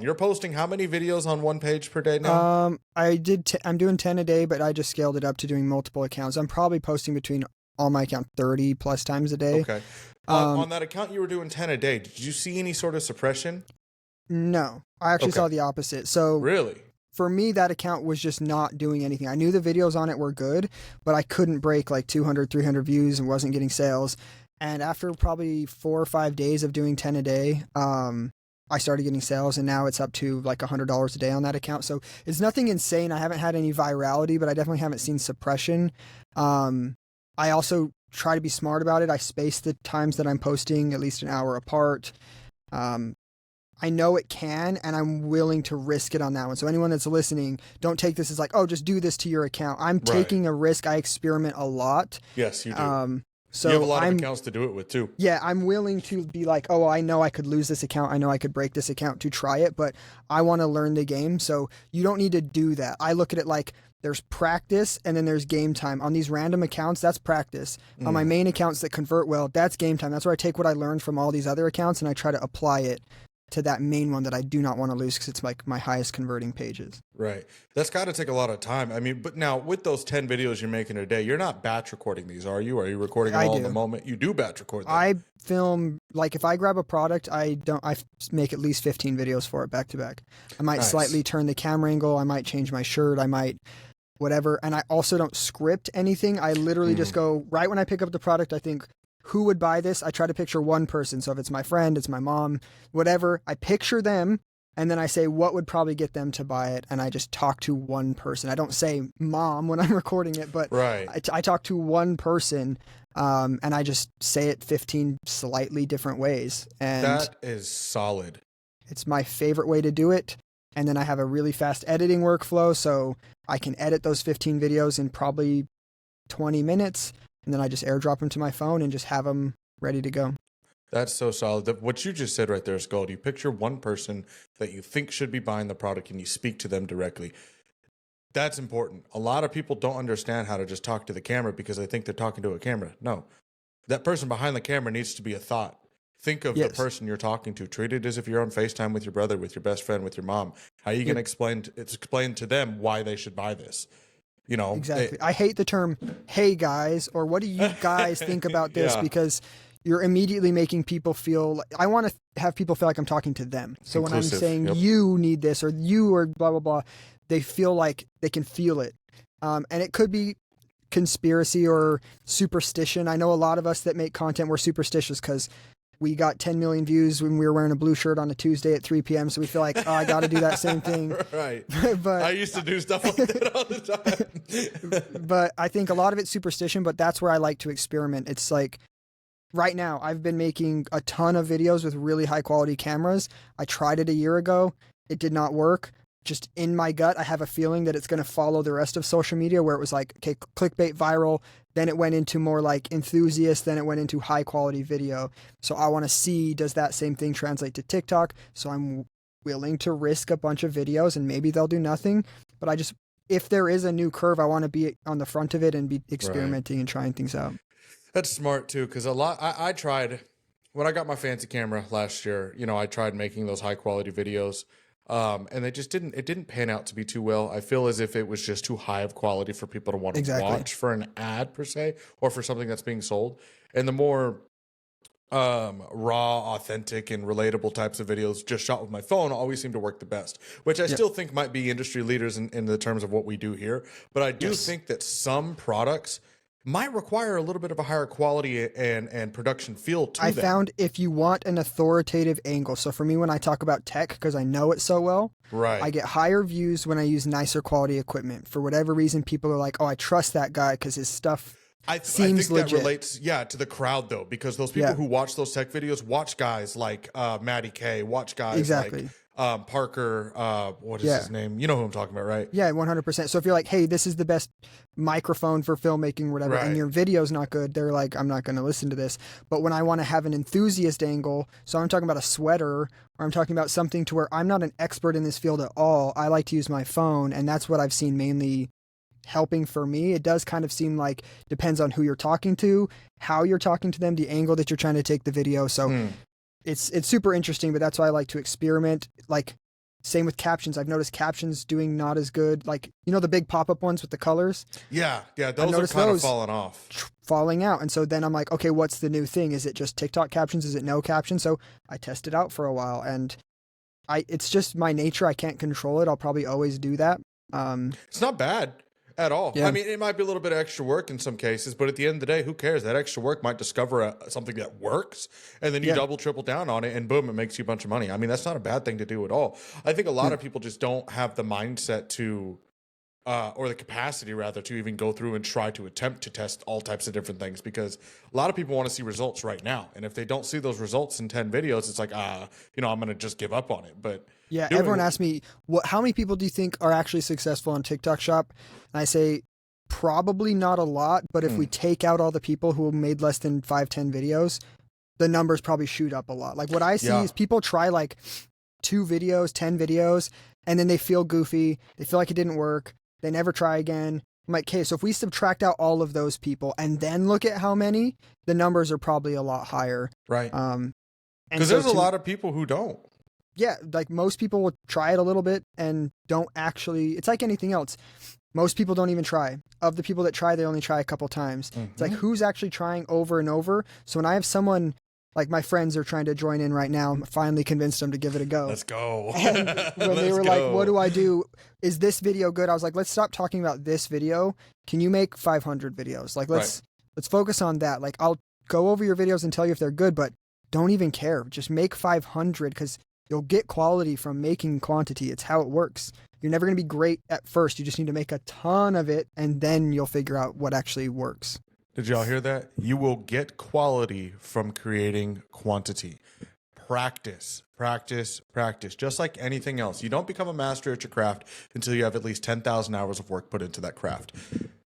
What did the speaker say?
You're posting how many videos on one page per day now? I'm doing 10 a day, but I just scaled it up to doing multiple accounts. I'm probably posting between all my account 30 plus times a day. Okay. On that account you were doing 10 a day, did you see any sort of suppression? No, I actually Okay. saw the opposite. So Really? for me, that account was just not doing anything. I knew the videos on it were good, but I couldn't break like 200, 300 views and wasn't getting sales. And after probably 4 or 5 days of doing 10 a day, I started getting sales, and now it's up to like $100 a day on that account. So it's nothing insane. I haven't had any virality, but I definitely haven't seen suppression. I also try to be smart about it. I space the times that I'm posting at least an hour apart. I know it can, and I'm willing to risk it on that one. So anyone that's listening, don't take this as like, oh, just do this to your account. I'm taking a risk. I experiment a lot. Yes, you do. So you have a lot of accounts to do it with too. Yeah, I'm willing to be like, oh, I know I could lose this account. I know I could break this account to try it, but I want to learn the game. So you don't need to do that. I look at it like there's practice and then there's game time. On these random accounts, that's practice. On my main accounts that convert well, that's game time. That's where I take what I learned from all these other accounts and I try to apply it to that main one that I do not want to lose because it's like my highest converting pages. Right. That's got to take a lot of time. I mean, but now with those 10 videos you're making a day, you're not batch recording these, are you? Are you recording them all in the moment? You do batch record them. I film, like if I grab a product, I make at least 15 videos for it back to back. I might slightly turn the camera angle. I might change my shirt. I might whatever. And I also don't script anything. I literally just go right when I pick up the product. I think, who would buy this? I try to picture one person. So if it's my friend, it's my mom, whatever, I picture them and then I say, what would probably get them to buy it? And I just talk to one person. I don't say mom when I'm recording it, but I talk to one person and I just say it 15 slightly different ways. And that is solid. It's my favorite way to do it. And then I have a really fast editing workflow. So I can edit those 15 videos in probably 20 minutes. And then I just airdrop them to my phone and just have them ready to go. That's so solid. What you just said right there is gold. You picture one person that you think should be buying the product and you speak to them directly. That's important. A lot of people don't understand how to just talk to the camera because they think they're talking to a camera. No, that person behind the camera needs to be a thought. Think of the person you're talking to. Treat it as if you're on FaceTime with your brother, with your best friend, with your mom. How are you going to explain to them why they should buy this? You know, exactly. I hate the term, hey guys, or what do you guys think about this? Because you're immediately making people feel like, I want to have people feel like I'm talking to them. So when I'm saying you need this or you or blah, blah, blah, they feel like they can feel it. And it could be conspiracy or superstition. I know a lot of us that make content, we're superstitious because we got 10 million views when we were wearing a blue shirt on a Tuesday at 3 p.m. So we feel like, oh, I got to do that same thing. Right. But I used to do stuff like that all the time. But I think a lot of it's superstition, but that's where I like to experiment. It's like right now I've been making a ton of videos with really high quality cameras. I tried it a year ago. It did not work. Just in my gut, I have a feeling that it's going to follow the rest of social media where it was like, okay, clickbait viral. Then it went into more like enthusiast. Then it went into high quality video. So I want to see, does that same thing translate to TikTok? So I'm willing to risk a bunch of videos and maybe they'll do nothing. But if there is a new curve, I want to be on the front of it and be experimenting and trying things out. That's smart too. Cause I tried when I got my fancy camera last year, you know, I tried making those high quality videos. And it didn't pan out to be too well. I feel as if it was just too high of quality for people to want to watch for an ad per se, or for something that's being sold. And the more raw, authentic, and relatable types of videos just shot with my phone always seem to work the best, which I still think might be industry leaders in the terms of what we do here. But I do think that some products might require a little bit of a higher quality and production feel to them. I found if you want an authoritative angle, so for me when I talk about tech, because I know it so well, I get higher views when I use nicer quality equipment. For whatever reason, people are like, oh, I trust that guy because his stuff seems legit. That relates, to the crowd though, because those people who watch those tech videos watch guys like Matty K, watch guys like Parker, what is his name? You know who I'm talking about, right? Yeah, 100%. So if you're like, hey, this is the best microphone for filmmaking, whatever, and your video's not good, they're like, I'm not going to listen to this. But when I want to have an enthusiast angle, so I'm talking about a sweater, or I'm talking about something to where I'm not an expert in this field at all, I like to use my phone, and that's what I've seen mainly helping for me. It does kind of seem like depends on who you're talking to, how you're talking to them, the angle that you're trying to take the video. So it's super interesting, but that's why I like to experiment. Like Same with captions. I've noticed captions doing not as good. Like, you know, the big pop-up ones with the colors? Yeah, those are kind of falling off. Falling out. And so then I'm like, okay, what's the new thing? Is it just TikTok captions? Is it no captions? So I tested out for a while, and it's just my nature. I can't control it. I'll probably always do that. It's not bad at all. Yeah. I mean, it might be a little bit of extra work in some cases, but at the end of the day, who cares? That extra work might discover something that works, and then you double, triple down on it, and boom, it makes you a bunch of money. I mean, that's not a bad thing to do at all. I think a lot of people just don't have the mindset to, or the capacity rather, to even go through and try to attempt to test all types of different things, because a lot of people want to see results right now. And if they don't see those results in 10 videos, it's like, you know, I'm going to just give up on it. But yeah, everyone asks me, how many people do you think are actually successful on TikTok Shop? And I say, probably not a lot, but if we take out all the people who made less than 5-10 videos, the numbers probably shoot up a lot. Like what I see is people try like 2 videos, 10 videos, and then they feel goofy. They feel like it didn't work. They never try again. I'm like, okay, so if we subtract out all of those people and then look at how many, the numbers are probably a lot higher. Right. Because there's a lot of people who don't. Yeah, like most people will try it a little bit and don't actually. It's like anything else. Most people don't even try. Of the people that try, they only try a couple times. It's like, who's actually trying over and over? So when I have someone, like my friends are trying to join in right now, I'm finally convinced them to give it a go. Let's go. And when they were like, what do I do? Is this video good? I was like, let's stop talking about this video. Can you make 500 videos? Like, let's focus on that. Like, I'll go over your videos and tell you if they're good, but don't even care. Just make 500, because you'll get quality from making quantity. It's how it works. You're never going to be great at first. You just need to make a ton of it, and then you'll figure out what actually works. Did y'all hear that? You will get quality from creating quantity. Practice, practice, practice. Just like anything else. You don't become a master at your craft until you have at least 10,000 hours of work put into that craft.